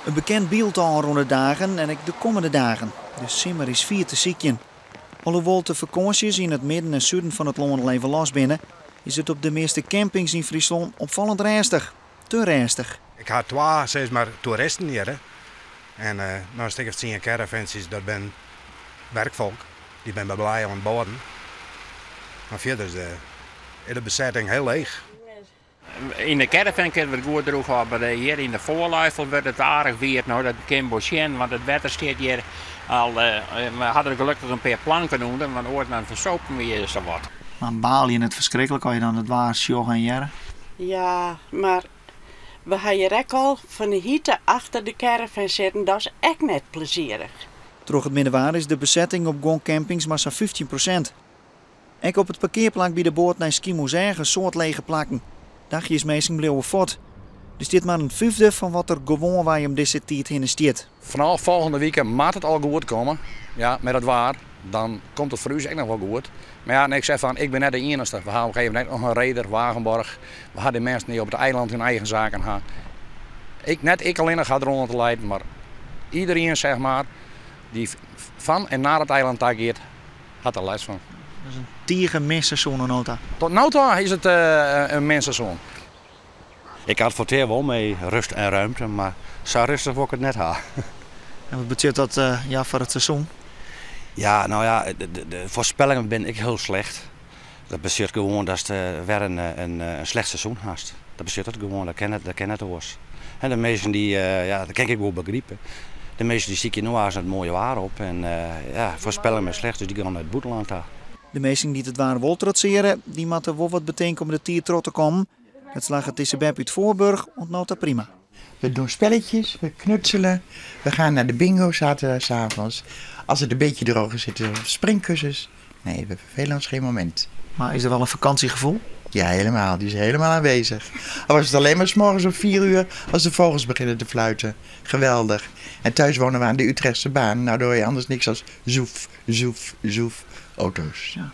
Een bekend beeld al rond de dagen en ook de komende dagen. De simmer is 4 te ziekjen. Alhoewel de vakanties in het midden en zuiden van het land leven last binnen, is het op de meeste campings in Friesland opvallend rustig. Te rustig. Ik had 2, zeg maar, toeristen hier. Hè. En nou een stuk of 10 caravans, dat ben werkvolk. Die ben bij blij aan het boden. Maar verder is de bezetting heel leeg. In de caravan kunnen we het goed droeg hebben. Hier in de voorluifel wordt het aardig weer. Nou, dat kan boschen, want het wetter staat hier al. We hadden er gelukkig een paar planken onder, want ooit dan versopen we hier zo wat. Maar baal je het verschrikkelijk als je dan het waar sjoggen en jaren? Ja, maar we hebben hier ook al van de hitte achter de caravan zitten. Dat is echt net plezierig. Troch het middenwaar is de bezetting op gongcampings maar zo'n 15%. Ook op het parkeerplak bij de boord naar Skimo zeggen soort lege plakken. Dagjes meestal bleven fort. Dus dit maar een vijfde van wat er gewoon waar je om deze tijd heen stiert. Vanaf volgende week mag het al goed komen. Ja, met het waar. Dan komt het voor u echt nog wel goed. Maar ja, ik zeg van, ik ben net de enige. We hebben gegeven net nog een reder, Wagenborg. We hadden mensen die op het eiland hun eigen zaken hadden. Ik alleen nog ga eronder te leiden, maar iedereen zeg maar, die van en naar het eiland tageert, had er last van. Dat is een tiege mensenseizoen nota. Tot nu toe is het een mensenseizoen. Ik had voor het wel mee rust en ruimte, maar zo rustig wil ik het net hebben. En wat betekent dat voor het seizoen? Ja, nou ja, de voorspellingen ben ik heel slecht. Dat betekent gewoon dat het weer een slecht seizoen haast. Dat betekent het gewoon, dat ken het oors. En de meesten die, dat kan ik wel begrijpen. De meesten die zie je nu als het mooie waar op en voorspellingen ben slecht, dus die gaan naar het boeteland daar. De meesten die het waar wil trotseren, die moeten wel wat betekenen om de tier trot te komen. Het slagen tussen Beb uit Voorburg ontnota prima. We doen spelletjes, we knutselen, we gaan naar de bingo s'avonds. Als het een beetje droog is, zitten we op springkussens. Nee, we vervelen ons geen moment. Maar is er wel een vakantiegevoel? Ja, helemaal. Die is helemaal aanwezig. Al was het alleen maar 's morgens om 4 uur als de vogels beginnen te fluiten. Geweldig. En thuis wonen we aan de Utrechtse baan. Nou, dan hoor je anders niks als zoef, zoef, zoef auto's. Ja.